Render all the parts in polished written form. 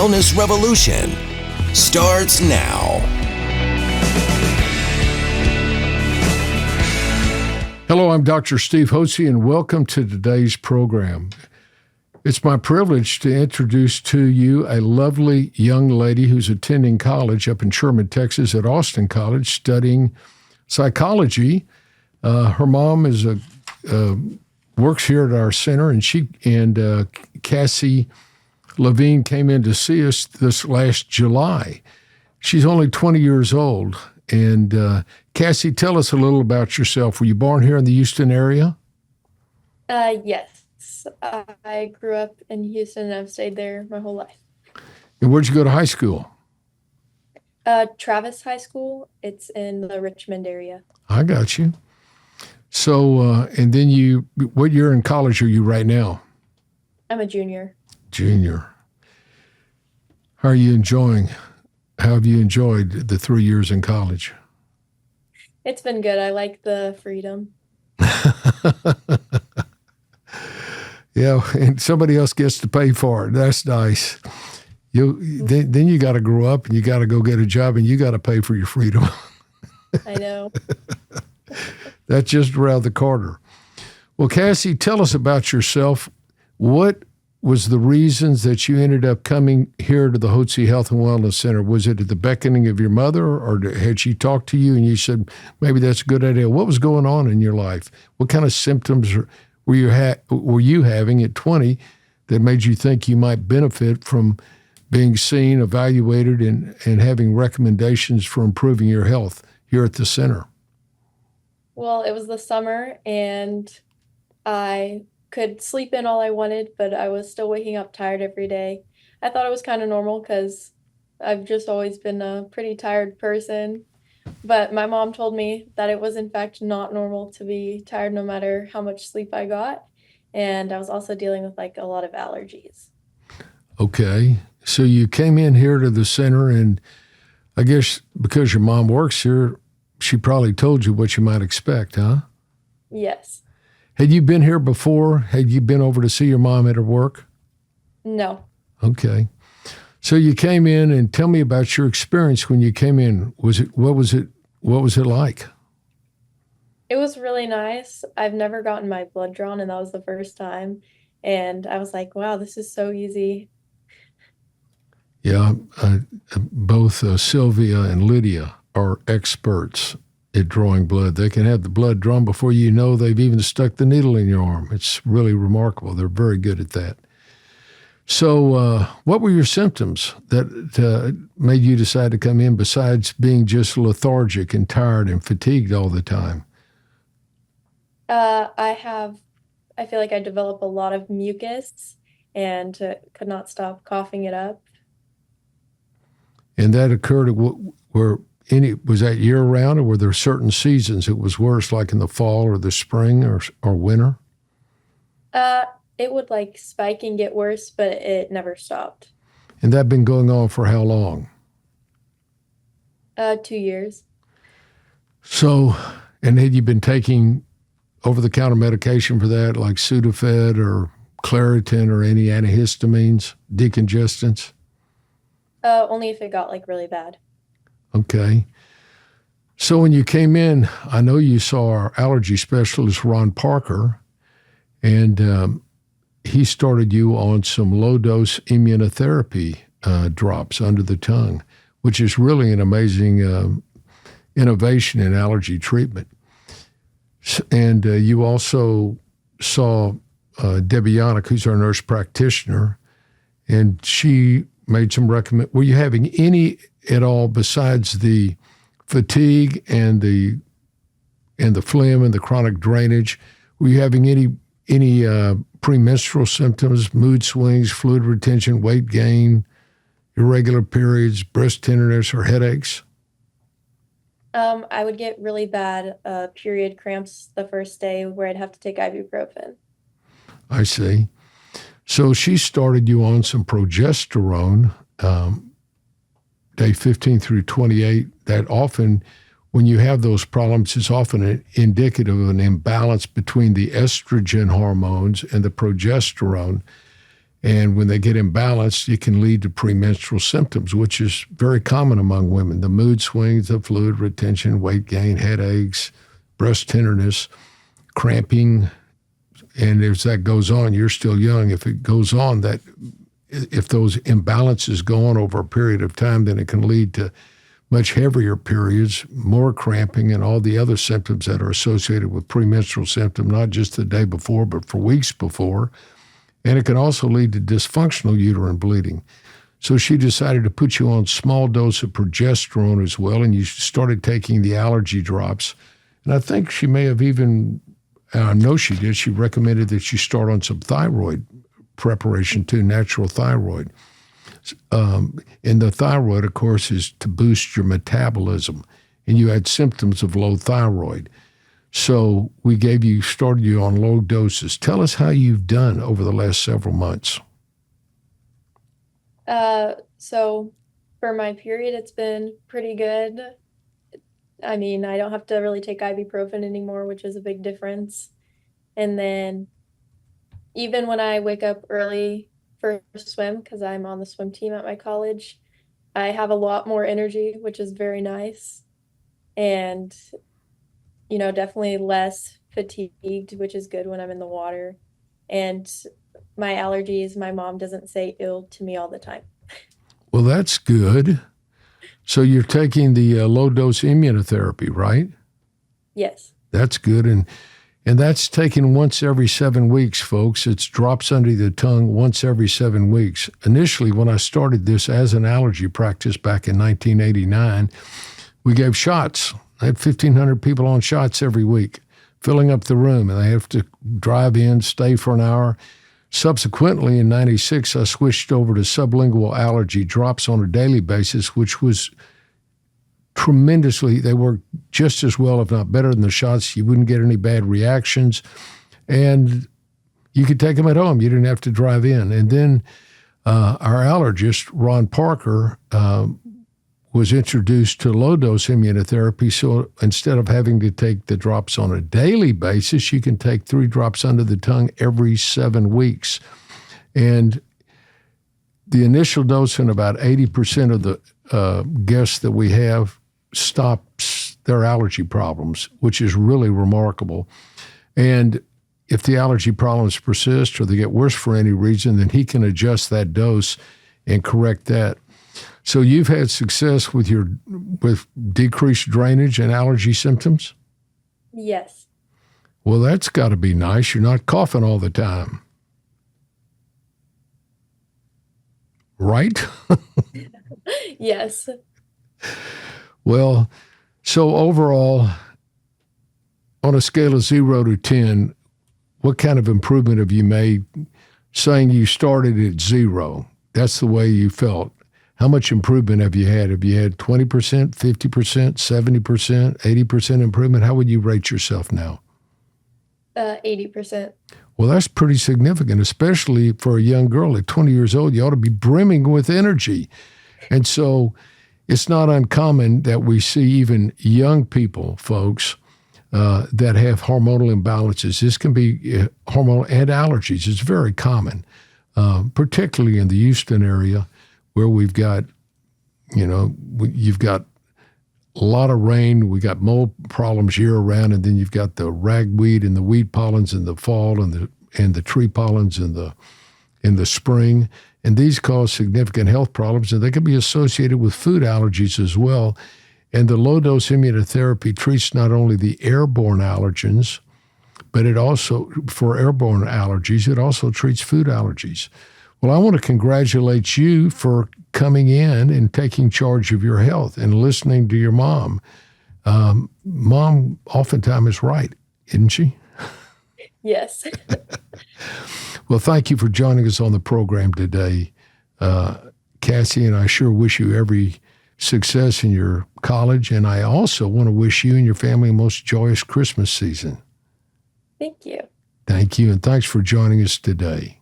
wellness revolution starts now. Hello, I'm Dr. Steve Hotze, and welcome to today's program. It's my privilege to introduce to you a lovely young lady who's attending college up in Sherman, Texas at Austin College, studying psychology. Her mom is works here at our center, and Cassidee Levine came in to see us this last July. She's only 20 years old. And Cassie, tell us a little about yourself. Were you born here in the Houston area? Yes. I grew up in Houston and I've stayed there my whole life. And where'd you go to high school? Travis High School. It's in the Richmond area. I got you. So, and then what year in college are you right now? I'm a junior. Junior. How have you enjoyed the 3 years in college? It's been good. I like the freedom. Yeah, and somebody else gets to pay for it. That's nice. Then you got to grow up and you got to go get a job and you got to pay for your freedom. I know. That's just around the corner. Well, Cassie, tell us about yourself. What was the reasons that you ended up coming here to the Hotze Health and Wellness Center? Was it at the beckoning of your mother, or had she talked to you and you said, maybe that's a good idea? What was going on in your life? What kind of symptoms were you having at 20 that made you think you might benefit from being seen, evaluated, and having recommendations for improving your health here at the center? Well, it was the summer and I could sleep in all I wanted, but I was still waking up tired every day. I thought it was kind of normal because I've just always been a pretty tired person. But my mom told me that it was in fact not normal to be tired no matter how much sleep I got. And I was also dealing with like a lot of allergies. Okay. So you came in here to the center, and I guess because your mom works here, she probably told you what you might expect, huh? Yes. Had you been here before? Had you been over to see your mom at her work? No. Okay. So you came in, and tell me about your experience when you came in. What was it like? It was really nice. I've never gotten my blood drawn, and that was the first time. And I was like, wow, this is so easy. Yeah, both Sylvia and Lydia are experts at drawing blood. They can have the blood drawn before you know they've even stuck the needle in your arm. It's really remarkable. They're very good at that. So what were your symptoms that made you decide to come in besides being just lethargic and tired and fatigued all the time? I feel like I develop a lot of mucus and could not stop coughing it up. And that occurred was that year round, or were there certain seasons it was worse, like in the fall or the spring or winter? It would like spike and get worse, but it never stopped. And that been going on for how long? 2 years. So, and had you been taking over-the-counter medication for that, like Sudafed or Claritin or any antihistamines, decongestants? Only if it got like really bad. Okay. So when you came in, I know you saw our allergy specialist, Ron Parker, and he started you on some low-dose immunotherapy drops under the tongue, which is really an amazing innovation in allergy treatment. And you also saw Debbie Yannick, who's our nurse practitioner, and she made some Were you having any at all besides the fatigue and the phlegm and the chronic drainage? Were you having any premenstrual symptoms, mood swings, fluid retention, weight gain, irregular periods, breast tenderness, or headaches? I would get really bad period cramps the first day where I'd have to take ibuprofen. I see. So she started you on some progesterone, day 15 through 28. That often, when you have those problems, is often indicative of an imbalance between the estrogen hormones and the progesterone. And when they get imbalanced, it can lead to premenstrual symptoms, which is very common among women. The mood swings, the fluid retention, weight gain, headaches, breast tenderness, cramping. And as that goes on, you're still young. If it goes on, that if those imbalances go on over a period of time, then it can lead to much heavier periods, more cramping, and all the other symptoms that are associated with premenstrual symptom, not just the day before, but for weeks before. And it can also lead to dysfunctional uterine bleeding. So she decided to put you on small dose of progesterone as well, and you started taking the allergy drops. And I think she may have even, I know she did, she recommended that you start on some thyroid preparation too, natural thyroid. And the thyroid, of course, is to boost your metabolism. And you had symptoms of low thyroid. So we started you on low doses. Tell us how you've done over the last several months. So for my period, it's been pretty good. I mean, I don't have to really take ibuprofen anymore, which is a big difference. And then even when I wake up early for swim, because I'm on the swim team at my college, I have a lot more energy, which is very nice. And definitely less fatigued, which is good when I'm in the water. And my allergies, my mom doesn't say ill to me all the time. Well, that's good. So you're taking the low-dose immunotherapy, right? Yes. That's good. And that's taken once every 7 weeks, folks. It's drops under the tongue once every 7 weeks. Initially, when I started this as an allergy practice back in 1989, we gave shots. I had 1,500 people on shots every week, filling up the room, and they have to drive in, stay for an hour. Subsequently, in 96, I switched over to sublingual allergy drops on a daily basis, which was tremendously, they worked just as well, if not better than the shots. You wouldn't get any bad reactions, and you could take them at home. You didn't have to drive in. And then our allergist, Ron Parker, was introduced to low-dose immunotherapy. So instead of having to take the drops on a daily basis, you can take 3 drops under the tongue every 7 weeks. And the initial dose in about 80% of the guests that we have stops their allergy problems, which is really remarkable. And if the allergy problems persist or they get worse for any reason, then he can adjust that dose and correct that. So you've had success with decreased drainage and allergy symptoms? Yes. Well, that's got to be nice. You're not coughing all the time. Right? Yes. Well, so overall, on a scale of 0 to 10, what kind of improvement have you made? Saying you started at 0, that's the way you felt. How much improvement have you had? Have you had 20%, 50%, 70%, 80% improvement? How would you rate yourself now? 80%. Well, that's pretty significant, especially for a young girl at 20 years old. You ought to be brimming with energy. And so it's not uncommon that we see even young people, folks, that have hormonal imbalances. This can be hormonal and allergies. It's very common, particularly in the Houston area, where we've got, you've got a lot of rain, we got mold problems year round, and then you've got the ragweed and the weed pollens in the fall and the tree pollens in the spring. And these cause significant health problems, and they can be associated with food allergies as well. And the low-dose immunotherapy treats not only the airborne allergens, but it also, for airborne allergies, it also treats food allergies. Well, I want to congratulate you for coming in and taking charge of your health and listening to your mom. Mom oftentimes is right, isn't she? Yes. Well, thank you for joining us on the program today, Cassie, and I sure wish you every success in your college, and I also want to wish you and your family a most joyous Christmas season. Thank you. Thank you, and thanks for joining us today.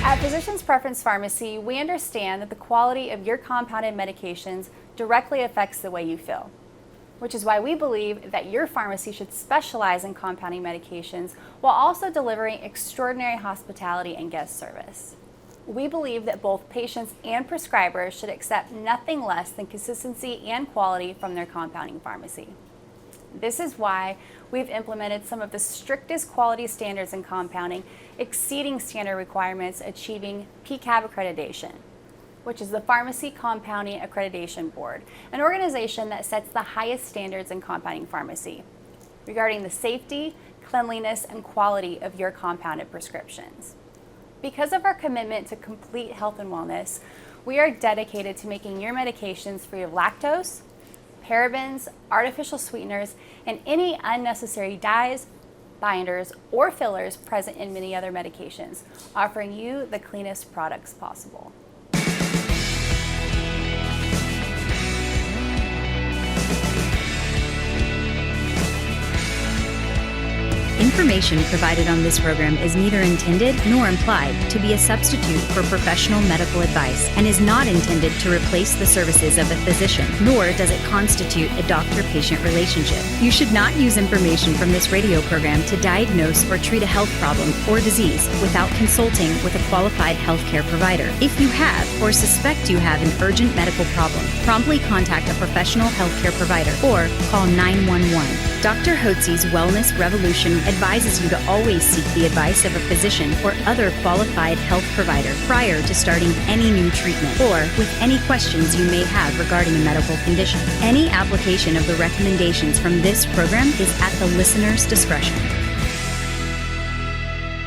At Physicians Preference Pharmacy, we understand that the quality of your compounded medications directly affects the way you feel. which is why we believe that your pharmacy should specialize in compounding medications while also delivering extraordinary hospitality and guest service. We believe that both patients and prescribers should accept nothing less than consistency and quality from their compounding pharmacy. This is why we've implemented some of the strictest quality standards in compounding, exceeding standard requirements, achieving PCAB accreditation, which is the Pharmacy Compounding Accreditation Board, an organization that sets the highest standards in compounding pharmacy regarding the safety, cleanliness, and quality of your compounded prescriptions. Because of our commitment to complete health and wellness, we are dedicated to making your medications free of lactose, parabens, artificial sweeteners, and any unnecessary dyes, binders, or fillers present in many other medications, offering you the cleanest products possible. Information provided on this program is neither intended nor implied to be a substitute for professional medical advice and is not intended to replace the services of a physician, nor does it constitute a doctor-patient relationship. You should not use information from this radio program to diagnose or treat a health problem or disease without consulting with a qualified healthcare provider. If you have or suspect you have an urgent medical problem, promptly contact a professional healthcare provider or call 911. Dr. Hotze's Wellness Revolution advises you to always seek the advice of a physician or other qualified health provider prior to starting any new treatment or with any questions you may have regarding a medical condition. Any application of the recommendations from this program is at the listener's discretion.